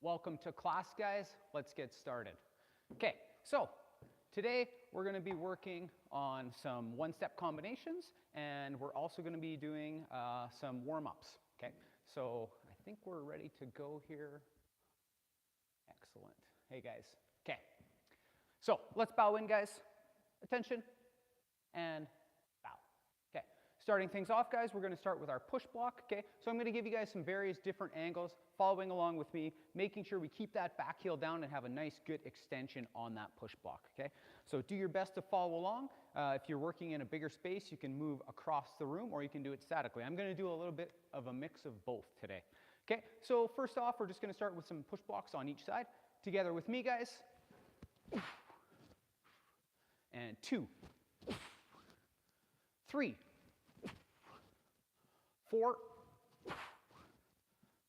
Welcome to class, guys. Let's get started. Okay, so today we're going to be working on some one-step combinations, and we're also going to be doing some warm-ups. Okay, so I think we're ready to go here. Excellent. Hey, guys. Okay, so let's bow in, guys. Attention, and bow. Okay, starting things off, guys, we're going to start with our push block. Okay, so I'm going to give you guys some various different angles, following along with me, making sure we keep that back heel down and have a nice good extension on that push block. Okay, so do your best to follow along. If you're working in a bigger space, you can move across the room or you can do it statically. I'm going to do a little bit of a mix of both today. Okay, so first off, we're just going to start with some push blocks on each side. Together with me, guys. And 2, 3, 4,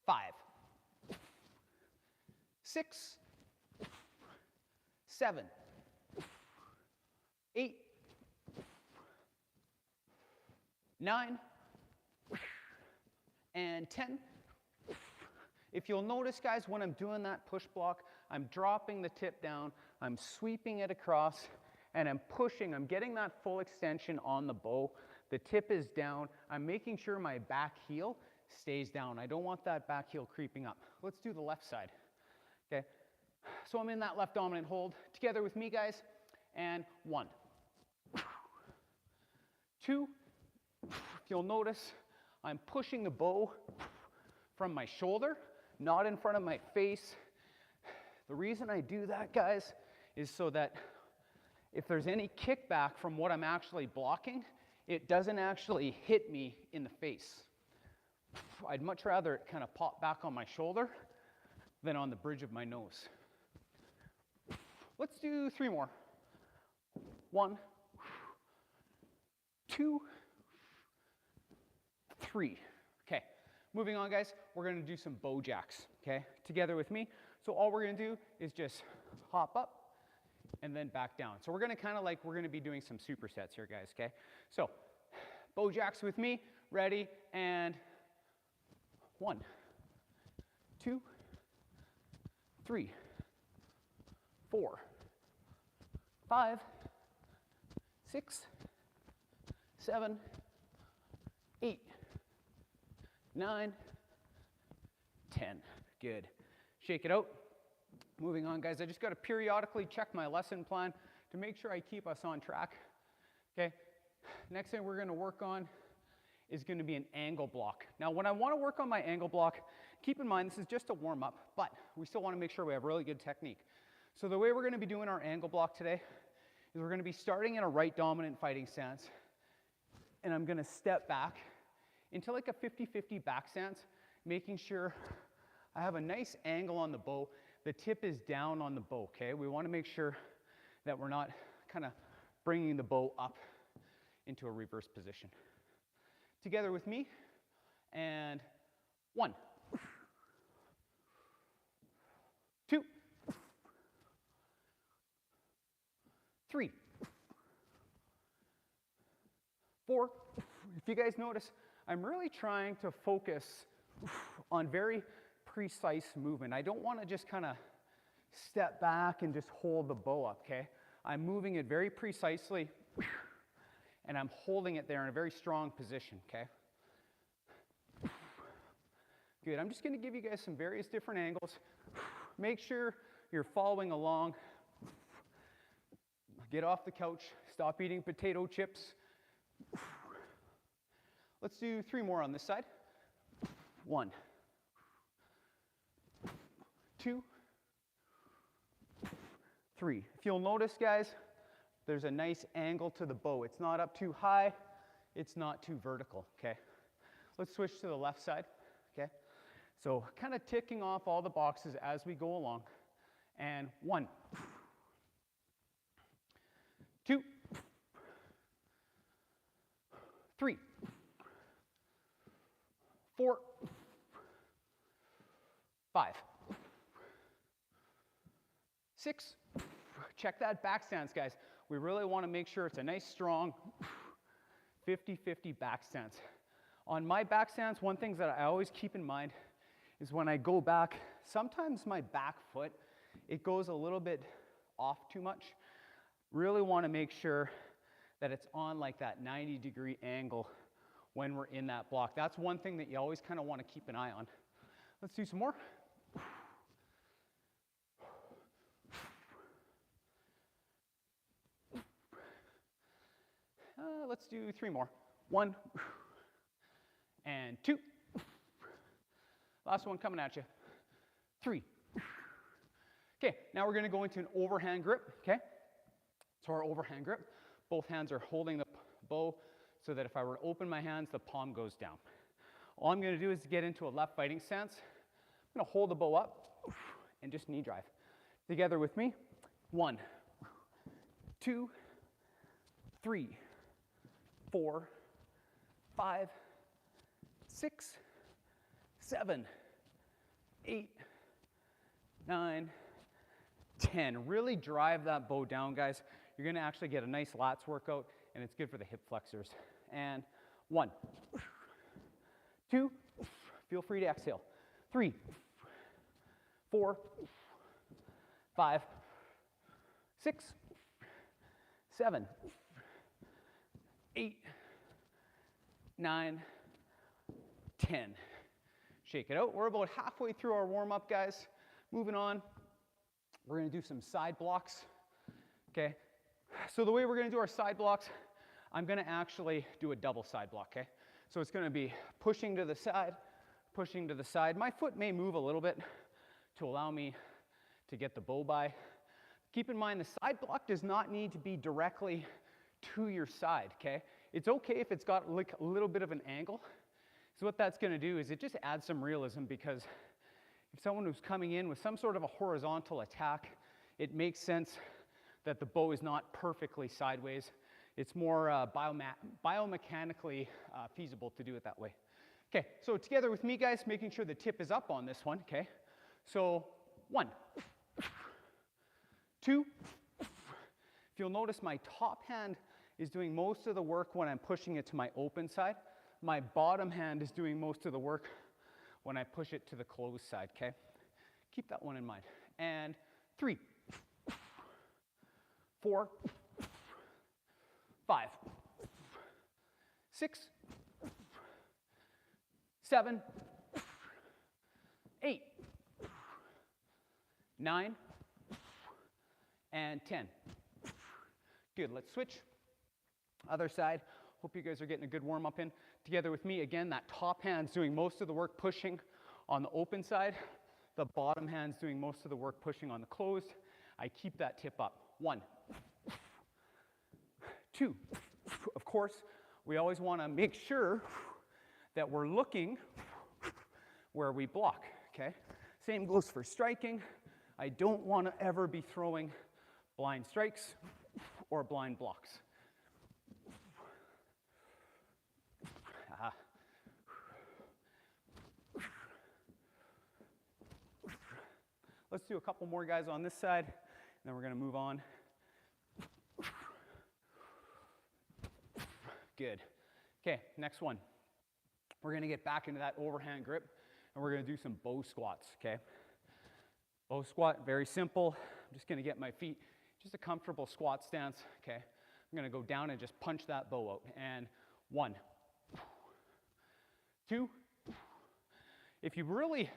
5, 6, 7, 8, 9, and 10. If you'll notice, guys, when I'm doing that push block, I'm dropping the tip down, I'm sweeping it across, and I'm pushing. I'm getting that full extension on the bow. The tip is down. I'm making sure my back heel stays down. I don't want that back heel creeping up. Let's do the left side. Okay, so I'm in that left dominant hold. Together with me, guys, and 1, 2. If you'll notice, I'm pushing the bow from my shoulder, not in front of my face. The reason I do that, guys, is so that if there's any kickback from what I'm actually blocking, it doesn't actually hit me in the face. I'd much rather it kind of pop back on my shoulder than on the bridge of my nose. Let's do 3 more. 1, 2, 3. Okay, moving on, guys, we're going to do some Bojacks, okay, together with me. So all we're going to do is just hop up and then back down. So we're going to kind of like, we're going to be doing some supersets here, guys, okay? So Bojacks with me, ready, and 1, 2, 3, 4, 5, 6, 7, 8, 9, 10. Good. Shake it out. Moving on, guys, I just got to periodically check my lesson plan to make sure I keep us on track. Okay, next thing we're going to work on is going to be an angle block. Now, when I want to work on my angle block, keep in mind this is just a warm-up, but we still want to make sure we have really good technique. So the way we're going to be doing our angle block today is we're going to be starting in a right dominant fighting stance, and I'm going to step back into like a 50-50 back stance, making sure I have a nice angle on the bow. The tip is down on the bow, okay? We want to make sure that we're not kind of bringing the bow up into a reverse position. Together with me, and 1, 2, 3, 4. If you guys notice, I'm really trying to focus on very precise movement. I don't want to just kind of step back and just hold the bow up, okay? I'm moving it very precisely, and I'm holding it there in a very strong position, okay? Good. I'm just going to give you guys some various different angles. Make sure you're following along. Get off the couch. Stop eating potato chips. Let's do 3 more on this side. 1, 2, 3. If you'll notice, guys, there's a nice angle to the bow. It's not up too high. It's not too vertical, okay? Let's switch to the left side, okay? So kind of ticking off all the boxes as we go along. And 1, 2, 3, 4, 5, 6. Check that back stance, guys. We really want to make sure it's a nice, strong 50-50 back stance. On my back stance, one thing that I always keep in mind is when I go back, sometimes my back foot, it goes a little bit off too much. Really want to make sure that it's on like that 90-degree angle when we're in that block. That's one thing that you always kind of want to keep an eye on. Let's do some more. Let's do 3 more. 1 and 2. Last one coming at you. 3. Okay, now we're going to go into an overhand grip, okay? So our overhand grip, both hands are holding the bow so that if I were to open my hands, the palm goes down. All I'm going to do is get into a left fighting stance. I'm going to hold the bow up and just knee drive. Together with me. 1, 2, 3, 4, 5, 6, 7, 8, 9, 10. Really drive that bow down, guys. You're going to actually get a nice lats workout, and it's good for the hip flexors. And 1, 2, feel free to exhale. 3, 4, 5, 6, 7, 8, 9, 10. Shake it out. We're about halfway through our warm-up, guys. Moving on, we're going to do some side blocks. Okay, so the way we're going to do our side blocks, I'm going to actually do a double side block, okay? So it's going to be pushing to the side, pushing to the side. My foot may move a little bit to allow me to get the bow by. Keep in mind, the side block does not need to be directly to your side, okay? It's okay if it's got like a little bit of an angle. So what that's going to do is it just adds some realism, because if someone who's coming in with some sort of a horizontal attack, it makes sense that the bow is not perfectly sideways. It's more biomechanically feasible to do it that way. Okay, so together with me, guys, making sure the tip is up on this one, okay? So 1, 2, if you'll notice my top hand is doing most of the work when I'm pushing it to my open side. My bottom hand is doing most of the work when I push it to the closed side, okay? Keep that one in mind. And 3, 4, 5, 6, 7, 8, 9, and 10. Good, let's switch. Other side. Hope you guys are getting a good warm-up in. Together with me, again, that top hand's doing most of the work pushing on the open side. The bottom hand's doing most of the work pushing on the closed. I keep that tip up. 1, 2. Of course, we always want to make sure that we're looking where we block, okay? Same goes for striking. I don't want to ever be throwing blind strikes or blind blocks. Let's do a couple more, guys, on this side, and then we're going to move on. Good. Okay, next one. We're going to get back into that overhand grip, and we're going to do some bow squats, okay? Bow squat, very simple. I'm just going to get my feet, just a comfortable squat stance, okay? I'm going to go down and just punch that bow out. And 1, 2. If you really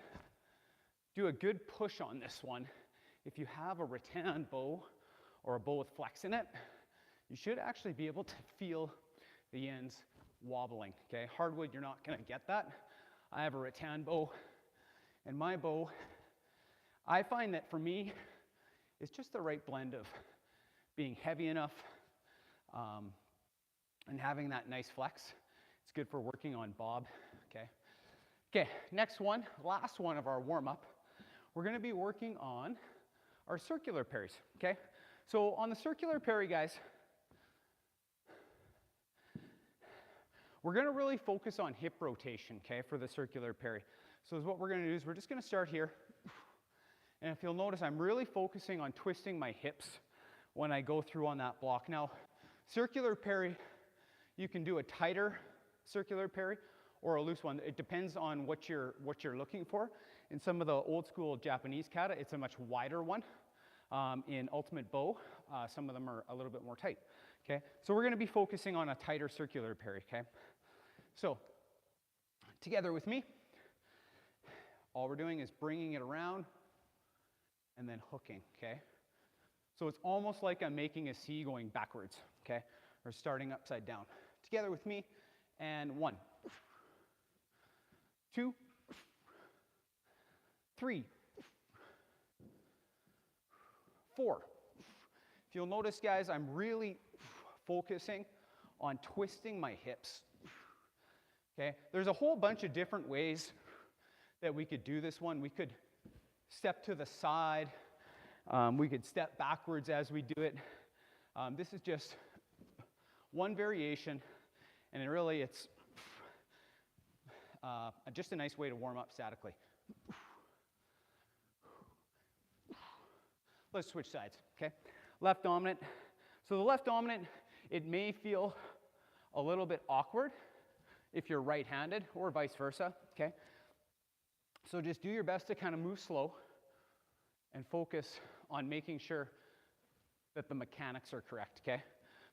do a good push on this one, if you have a rattan bow or a bow with flex in it, you should actually be able to feel the ends wobbling, okay? Hardwood, you're not going to get that. I have a rattan bow, and my bow, I find that for me, it's just the right blend of being heavy enough and having that nice flex. It's good for working on bob, okay? Okay, next one, last one of our warm-up. We're going to be working on our circular parries, okay? So on the circular parry, guys, we're going to really focus on hip rotation, okay, for the circular parry. So what we're going to do is we're just going to start here. And if you'll notice, I'm really focusing on twisting my hips when I go through on that block. Now, circular parry, you can do a tighter circular parry, or a loose one. It depends on what you're looking for. In some of the old school Japanese kata, it's a much wider one. In ultimate bow, some of them are a little bit more tight. Okay, so we're going to be focusing on a tighter circular parry. Okay, so together with me, all we're doing is bringing it around and then hooking. Okay, so it's almost like I'm making a C going backwards. Okay, or starting upside down. Together with me, and 1, 2, 3, 4. If you'll notice, guys, I'm really focusing on twisting my hips. Okay, there's a whole bunch of different ways that we could do this one. We could step to the side. We could step backwards as we do it. This is just one variation, and it's just a nice way to warm up statically. Let's switch sides, okay? Left dominant. So the left dominant, it may feel a little bit awkward if you're right-handed or vice versa, okay? So just do your best to kind of move slow and focus on making sure that the mechanics are correct, okay?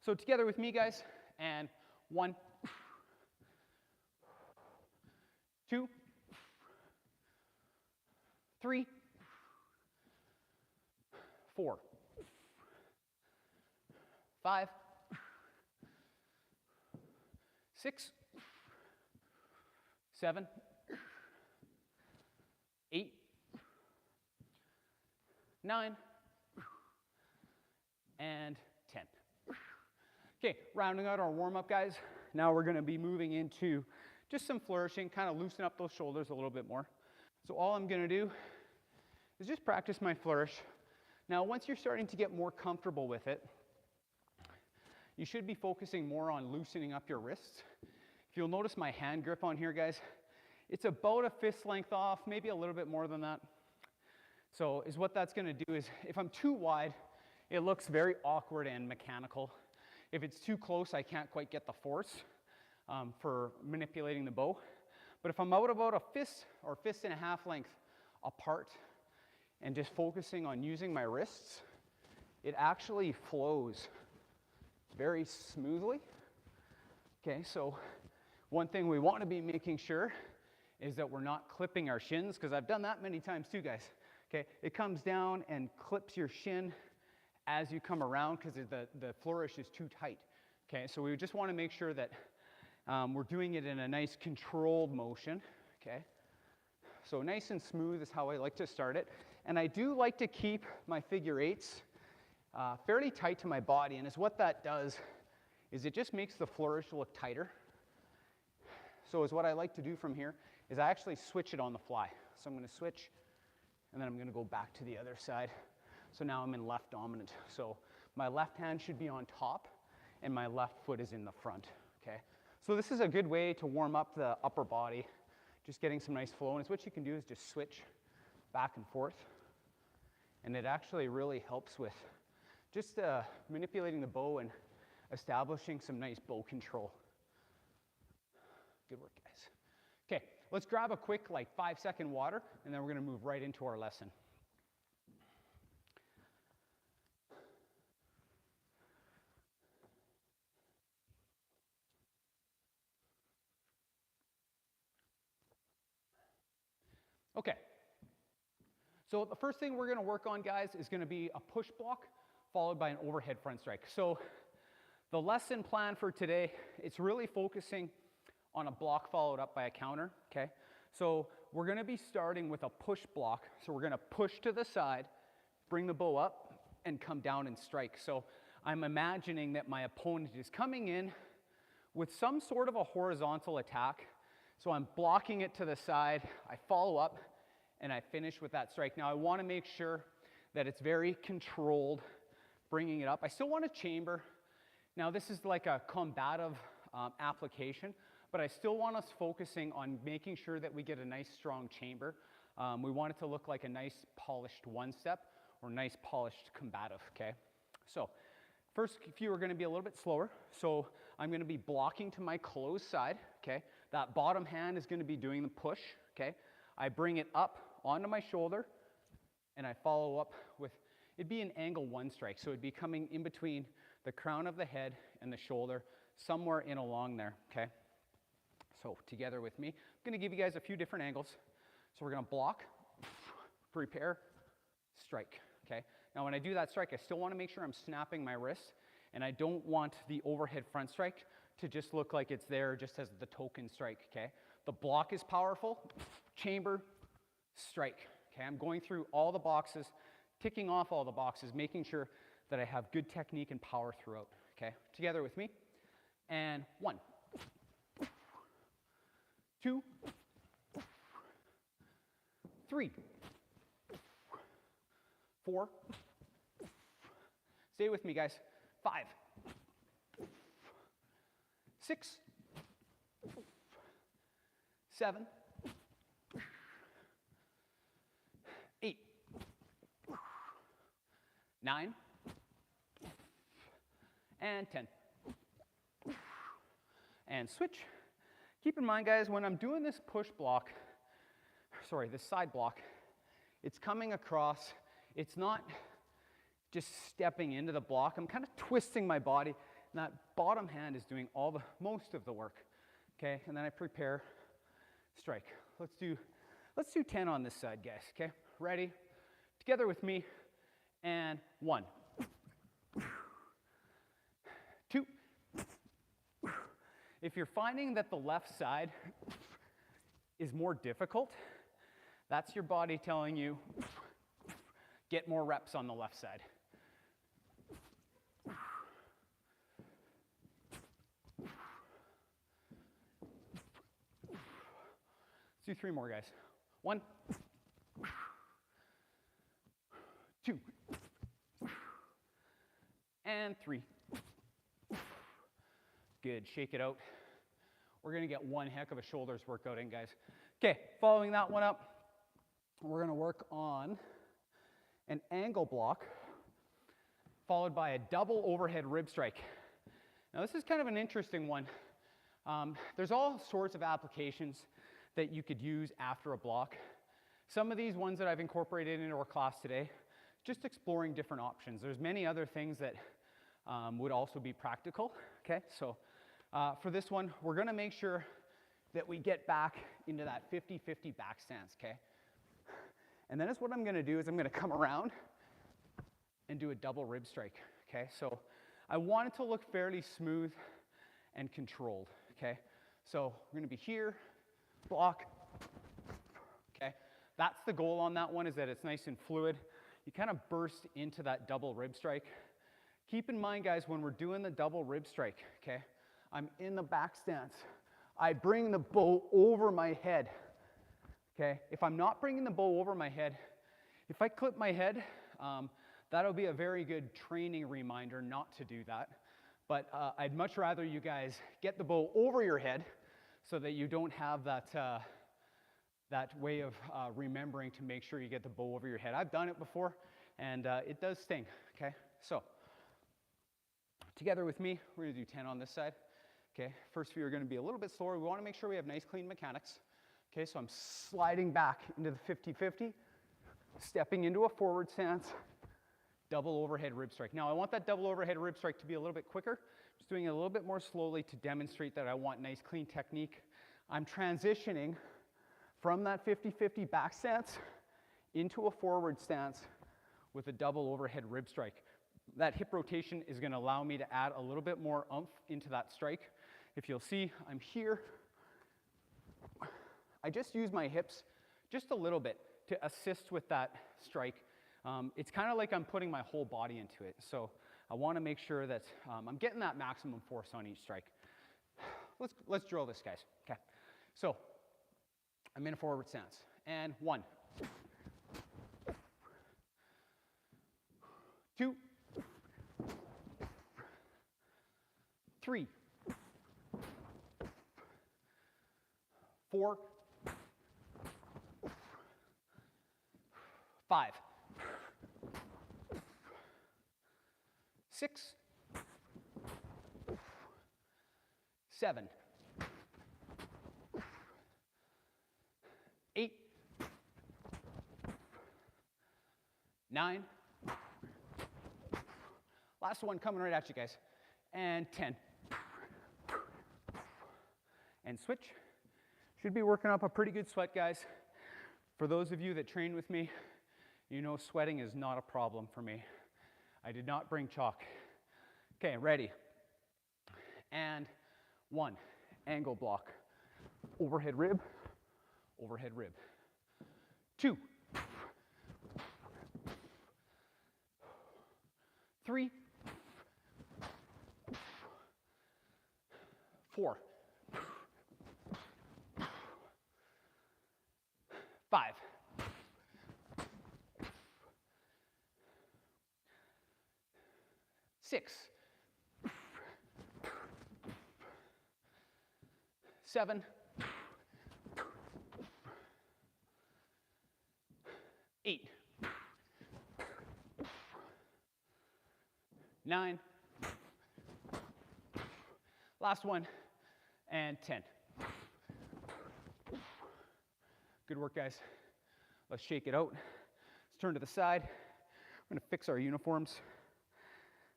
So together with me, guys, and 1, 2, 3, 4, 5, 6, 7, 8, 9, and 10. Okay, rounding out our warm-up, guys. Now we're going to be moving into just some flourishing, kind of loosen up those shoulders a little bit more. So all I'm going to do is just practice my flourish. Now, once you're starting to get more comfortable with it, you should be focusing more on loosening up your wrists. If you'll notice my hand grip on here, guys, it's about a fist length off, maybe a little bit more than that. So what that's going to do is, if I'm too wide, it looks very awkward and mechanical. If it's too close, I can't quite get the force for manipulating the bow. But if I'm out about a fist or fist and a half length apart and just focusing on using my wrists, it actually flows very smoothly. Okay, so one thing we want to be making sure is that we're not clipping our shins, because I've done that many times too, guys. Okay, it comes down and clips your shin as you come around because the flourish is too tight. Okay, so we just want to make sure that we're doing it in a nice controlled motion. Okay, so nice and smooth is how I like to start it. And I do like to keep my figure eights fairly tight to my body, and what that does is it just makes the flourish look tighter. So what I like to do from here is I actually switch it on the fly. So I'm going to switch, and then I'm going to go back to the other side. So now I'm in left dominant. So my left hand should be on top, and my left foot is in the front, okay? So this is a good way to warm up the upper body, just getting some nice flow. And what you can do is just switch back and forth. And it actually really helps with just manipulating the bow and establishing some nice bow control. Good work, guys. Okay, let's grab a quick 5-second water, and then we're going to move right into our lesson. Okay, so the first thing we're going to work on, guys, is going to be a push block followed by an overhead front strike. So the lesson plan for today, it's really focusing on a block followed up by a counter, okay? So we're going to be starting with a push block. So we're going to push to the side, bring the bow up, and come down and strike. So I'm imagining that my opponent is coming in with some sort of a horizontal attack. So I'm blocking it to the side, I follow up, and I finish with that strike. Now I want to make sure that it's very controlled, bringing it up. I still want to chamber. Now this is like a combative application, but I still want us focusing on making sure that we get a nice strong chamber. We want it to look like a nice polished one-step or nice polished combative, okay? So first few are going to be a little bit slower. So I'm going to be blocking to my closed side, okay? That bottom hand is going to be doing the push, okay? I bring it up onto my shoulder, and I follow up with, it'd be an angle 1 strike, so it'd be coming in between the crown of the head and the shoulder, somewhere in along there, okay? So together with me, I'm going to give you guys a few different angles. So we're going to block, prepare, strike, okay? Now when I do that strike, I still want to make sure I'm snapping my wrist, and I don't want the overhead front strike to just look like it's there just as the token strike, okay? The block is powerful, chamber, strike, okay? I'm going through all the boxes, ticking off all the boxes, making sure that I have good technique and power throughout, okay? Together with me, and 1, 2, 3, 4, stay with me guys, 5, 6, 7, 8, 9, and 10. And switch. Keep in mind, guys, when I'm doing this push block, sorry, this side block, it's coming across, it's not just stepping into the block. I'm kind of twisting my body, and that bottom hand is doing most of the work, okay? And then I prepare, strike. Let's do 10 on this side, guys, okay? Ready? Together with me, and 1, 2. If you're finding that the left side is more difficult, that's your body telling you, get more reps on the left side. Let's do 3 more, guys. 1, 2, and 3. Good, shake it out. We're gonna get one heck of a shoulders workout in, guys. Okay, following that one up, we're gonna work on an angle block, followed by a double overhead rib strike. Now this is kind of an interesting one. There's all sorts of applications that you could use after a block. Some of these ones that I've incorporated into our class today, just exploring different options. There's many other things that would also be practical, okay? So for this one, we're gonna make sure that we get back into that 50-50 back stance, okay? And then what I'm gonna do is I'm gonna come around and do a double rib strike, okay? So I want it to look fairly smooth and controlled, okay? So we're gonna be here, block, okay? That's the goal on that one, is that it's nice and fluid. You kind of burst into that double rib strike. Keep in mind, guys, when we're doing the double rib strike, okay, I'm in the back stance. I bring the bow over my head, okay? If I'm not bringing the bow over my head, if I clip my head, that'll be a very good training reminder not to do that. But I'd much rather you guys get the bow over your head so that you don't have that, that way of remembering to make sure you get the bow over your head. I've done it before, and it does sting, okay? So together with me, we're gonna do 10 on this side. Okay, first few are gonna be a little bit slower. We wanna make sure we have nice, clean mechanics. Okay, so I'm sliding back into the 50-50, stepping into a forward stance, double overhead rib strike. Now I want that double overhead rib strike to be a little bit quicker. Just doing it a little bit more slowly to demonstrate that I want nice, clean technique. I'm transitioning from that 50-50 back stance into a forward stance with a double overhead rib strike. That hip rotation is going to allow me to add a little bit more oomph into that strike. If you'll see, I'm here. I just use my hips just a little bit to assist with that strike. It's kind of like I'm putting my whole body into it. So I want to make sure that I'm getting that maximum force on each strike. Let's drill this, guys. Okay. So I'm in a forward stance. And 1, 2, 3, 4, 5, 6, 7, 9. Last one coming right at you guys. And 10. And switch. Should be working up a pretty good sweat, guys. For those of you that train with me, you know sweating is not a problem for me. I did not bring chalk. Okay, ready. And 1, angle block. Overhead rib, overhead rib. 2. 3. 4. 5. 6. 7. 8. 9. Last one. And 10. Good work, guys. Let's shake it out. Let's turn to the side. We're going to fix our uniforms.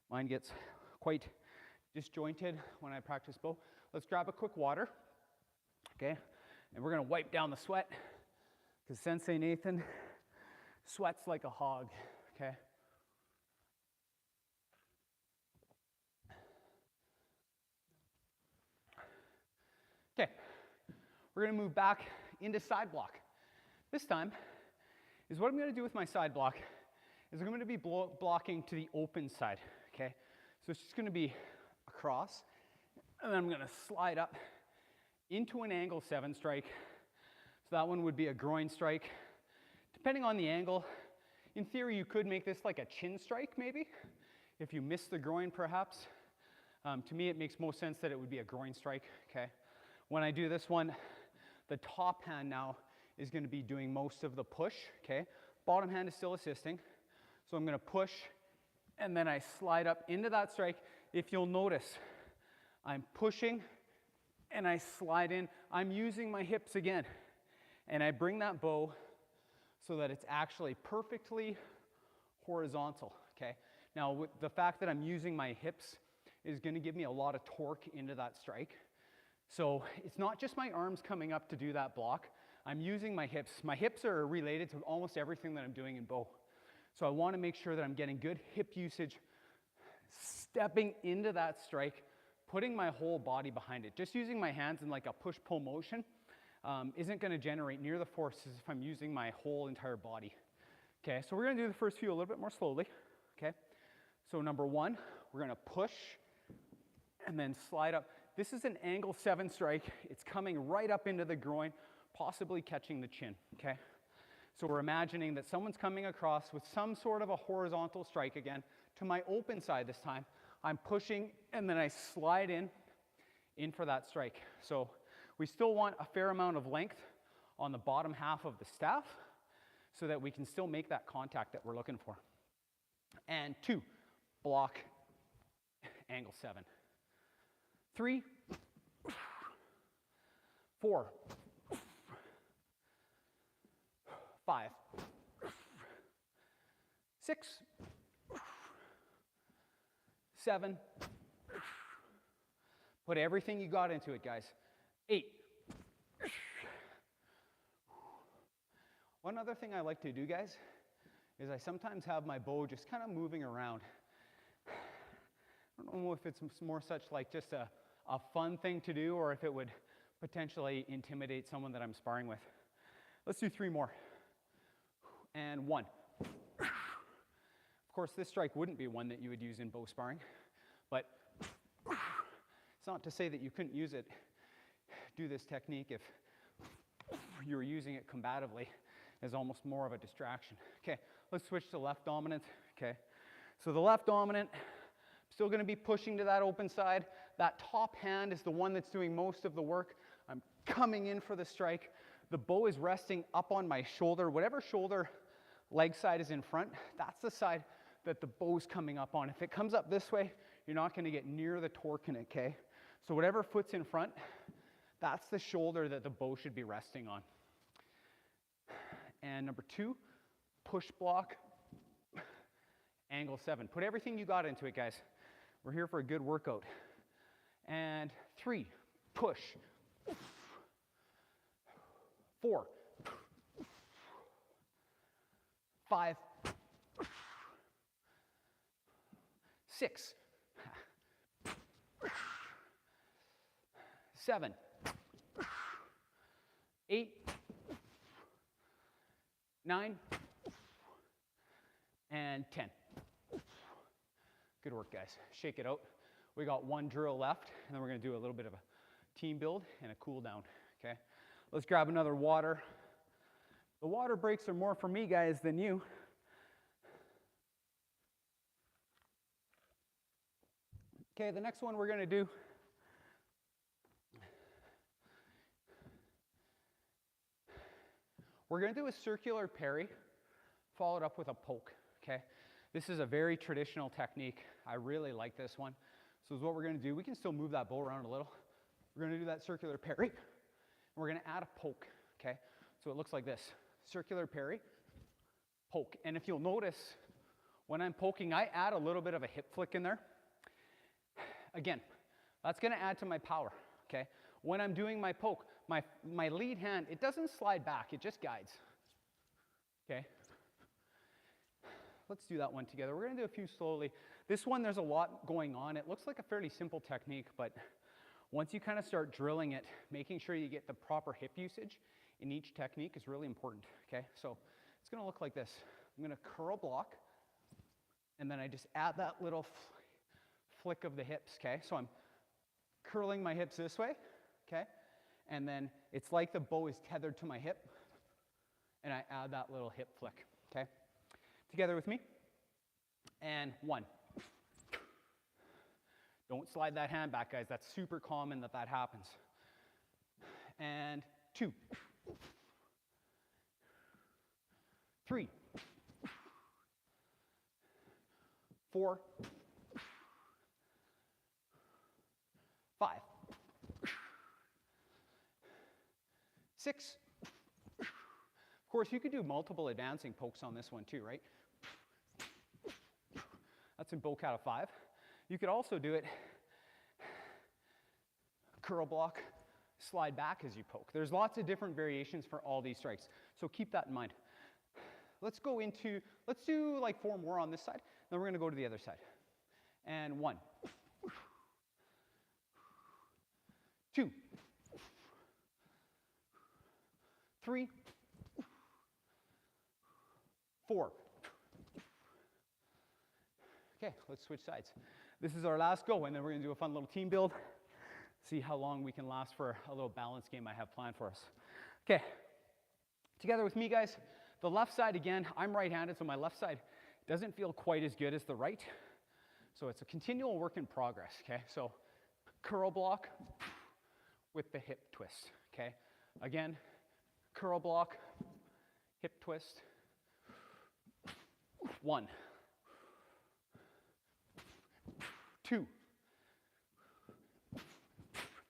Mine gets quite disjointed when I practice bow. Let's grab a quick water. Okay? And we're going to wipe down the sweat because Sensei Nathan sweats like a hog. Okay? Okay, we're going to move back into side block. This time is what I'm going to do with my side block is I'm going to be blocking to the open side, okay? So it's just going to be across, and then I'm going to slide up into an angle 7 strike. So that one would be a groin strike. Depending on the angle, in theory you could make this like a chin strike maybe, if you miss the groin perhaps. To me it makes most sense that it would be a groin strike, okay? When I do this one, the top hand now is going to be doing most of the push, okay? Bottom hand is still assisting. So I'm going to push, and then I slide up into that strike. If you'll notice, I'm pushing, and I slide in. I'm using my hips again. And I bring that bow so that it's actually perfectly horizontal, okay? Now, with the fact that I'm using my hips is going to give me a lot of torque into that strike. So it's not just my arms coming up to do that block. I'm using my hips. My hips are related to almost everything that I'm doing in bow. So I want to make sure that I'm getting good hip usage, stepping into that strike, putting my whole body behind it. Just using my hands in like a push-pull motion isn't going to generate near the force as if I'm using my whole entire body. Okay, so we're going to do the first few a little bit more slowly. Okay, so number 1, we're going to push and then slide up. This is an angle 7 strike. It's coming right up into the groin, possibly catching the chin, okay? So we're imagining that someone's coming across with some sort of a horizontal strike again to my open side this time. I'm pushing and then I slide in for that strike. So we still want a fair amount of length on the bottom half of the staff so that we can still make that contact that we're looking for. And 2, block, angle 7. 3, 4, 5, 6, 7. Put everything you got into it, guys. 8. One other thing I like to do, guys, is I sometimes have my bow just kind of moving around. I don't know if it's more such like just a fun thing to do or if it would potentially intimidate someone that I'm sparring with. Let's do 3 more. And 1. Of course, this strike wouldn't be one that you would use in bow sparring, but it's not to say that you couldn't use it, do this technique if you were using it combatively as almost more of a distraction. Okay, let's switch to left dominant. Okay, so the left dominant, still going to be pushing to that open side. That top hand is the one that's doing most of the work. I'm coming in for the strike. The bow is resting up on my shoulder. Whatever shoulder leg side is in front, that's the side that the bow's coming up on. If it comes up this way, you're not going to get near the torque in it, okay? So whatever foot's in front, that's the shoulder that the bow should be resting on. And number 2, push block, angle 7. Put everything you got into it, guys. We're here for a good workout. And 3, push. 4, 5, 6, 7, 8, 9, and 10. Good work, guys. Shake it out. We got one drill left, and then we're going to do a little bit of a team build and a cool down, okay? Let's grab another water. The water breaks are more for me, guys, than you. Okay, the next one we're going to do, we're going to do a circular parry, followed up with a poke, okay? This is a very traditional technique. I really like this one. So what we're going to do, we can still move that bow around a little. We're going to do that circular parry, and we're going to add a poke, okay? So it looks like this, circular parry, poke. And if you'll notice, when I'm poking, I add a little bit of a hip flick in there. Again, that's going to add to my power, okay? When I'm doing my poke, my lead hand, it doesn't slide back, it just guides, okay? Let's do that one together. We're going to do a few slowly. This one, there's a lot going on. It looks like a fairly simple technique, but once you kind of start drilling it, making sure you get the proper hip usage in each technique is really important, okay? So it's going to look like this. I'm going to curl block, and then I just add that little flick of the hips, okay? So I'm curling my hips this way, okay? And then it's like the bow is tethered to my hip, and I add that little hip flick, okay? Together with me. And 1. Don't slide that hand back, guys. That's super common that happens. And 2. 3. 4. 5. 6. Of course, you could do multiple advancing pokes on this one too, right? That's in bow cat of 5. You could also do it curl block, slide back as you poke. There's lots of different variations for all these strikes, so keep that in mind. Let's do like 4 more on this side, then we're going to go to the other side. And 1. 2. 3. 4. Okay, let's switch sides. This is our last go, and then we're going to do a fun little team build. See how long we can last for a little balance game I have planned for us. Okay, together with me, guys. The left side, again, I'm right-handed, so my left side doesn't feel quite as good as the right. So it's a continual work in progress, okay? So curl block with the hip twist, okay? Again, curl block, hip twist. 1. 2.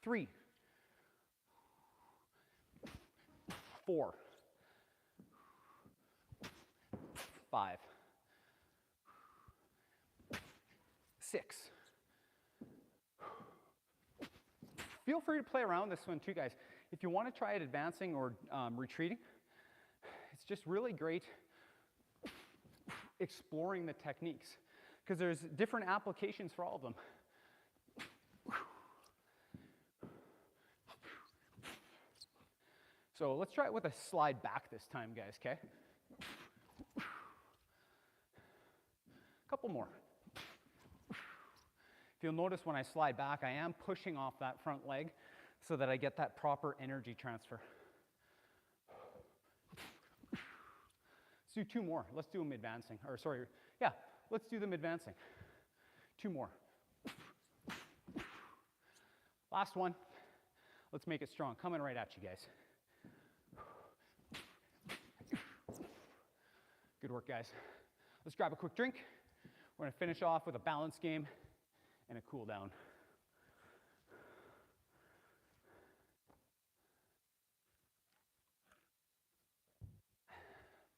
3. 4. 5. 6. Feel free to play around this one too, guys. If you want to try it advancing or retreating, it's just really great exploring the techniques because there's different applications for all of them. So let's try it with a slide back this time, guys, okay? A couple more. If you'll notice when I slide back, I am pushing off that front leg so that I get that proper energy transfer. Let's do 2 more. Let's do them advancing. Or sorry, yeah, let's do them advancing. 2 more. Last one. Let's make it strong. Coming right at you guys. Good work, guys. Let's grab a quick drink. We're going to finish off with a balance game and a cool down.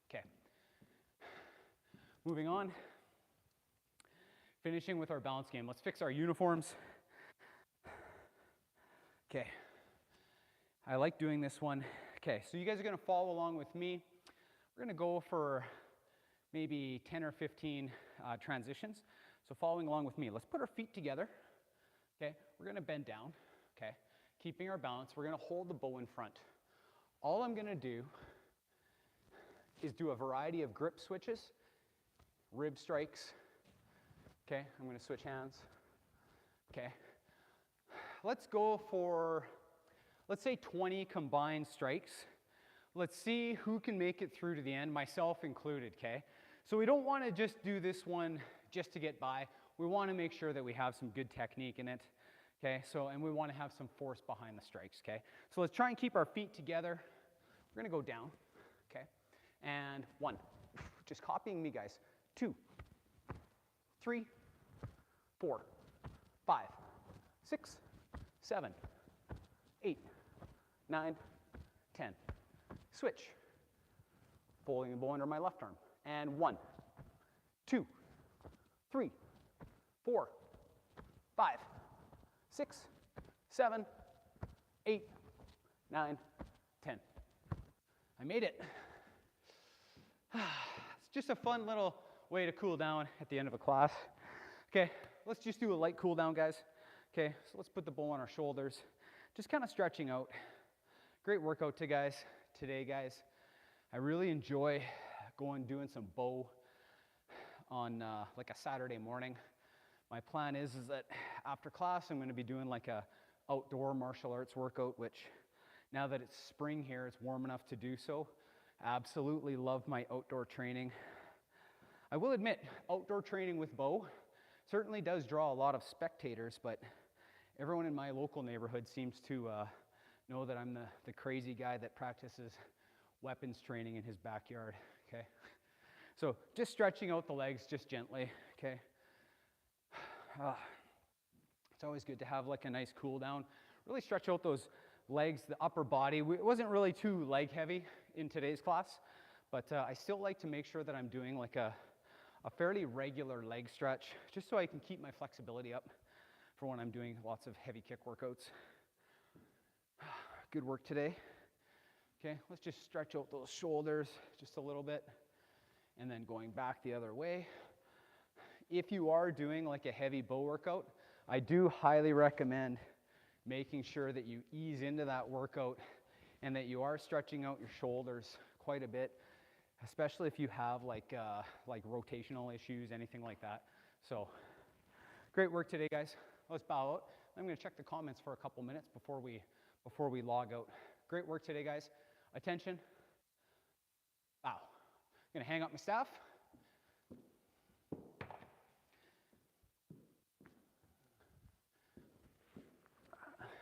Okay. Moving on. Finishing with our balance game. Let's fix our uniforms. Okay. I like doing this one. Okay, so you guys are going to follow along with me. We're going to go for maybe 10 or 15 transitions. So following along with me, let's put our feet together. Okay, we're going to bend down. Okay, keeping our balance. We're going to hold the bow in front. All I'm going to do is do a variety of grip switches, rib strikes. Okay, I'm going to switch hands. Okay, let's go for, let's say 20 combined strikes. Let's see who can make it through to the end, myself included, okay? So we don't want to just do this one just to get by. We want to make sure that we have some good technique in it, okay? So, and we want to have some force behind the strikes, okay? So let's try and keep our feet together. We're going to go down, okay? And 1, just copying me, guys. 2, 3, 4, 5, 6, 7, 8, 9, 10. Switch. Folding the bow under my left arm. And 1, 2, 3, 4, 5, 6, 7, 8, 9, 10. I made it. It's just a fun little way to cool down at the end of a class. Okay, let's just do a light cool down, guys. Okay, so let's put the bow on our shoulders. Just kind of stretching out. Great workout today, guys. I really enjoy doing some bow on like a Saturday morning. My plan is that after class, I'm going to be doing like a outdoor martial arts workout, which now that it's spring here, it's warm enough to do so. Absolutely love my outdoor training. I will admit, outdoor training with bow certainly does draw a lot of spectators, but everyone in my local neighborhood seems to know that I'm the crazy guy that practices weapons training in his backyard, okay? So just stretching out the legs just gently, okay? It's always good to have like a nice cool down. Really stretch out those legs, the upper body. It wasn't really too leg heavy in today's class, but I still like to make sure that I'm doing like a fairly regular leg stretch, just so I can keep my flexibility up for when I'm doing lots of heavy kick workouts. Good work today. Okay, let's just stretch out those shoulders just a little bit, and then going back the other way. If you are doing like a heavy bow workout, I do highly recommend making sure that you ease into that workout and that you are stretching out your shoulders quite a bit, especially if you have like rotational issues, anything like that. So great work today, guys. Let's bow out. I'm going to check the comments for a couple minutes before we log out. Great work today, guys. Attention. Bow. I'm going to hang up my staff.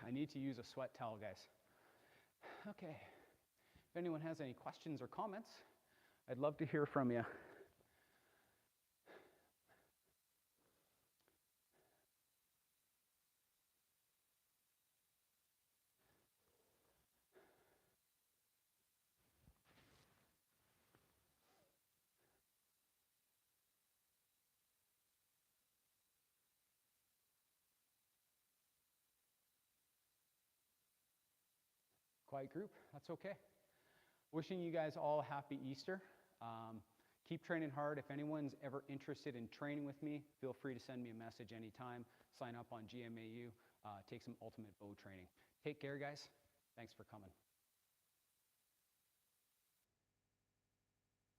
I need to use a sweat towel, guys. Okay. If anyone has any questions or comments, I'd love to hear from you. Quiet group, that's okay. Wishing you guys all a happy Easter. Keep training hard. If anyone's ever interested in training with me, feel free to send me a message anytime. Sign up on GMAU, take some ultimate bow training. Take care, guys. Thanks for coming.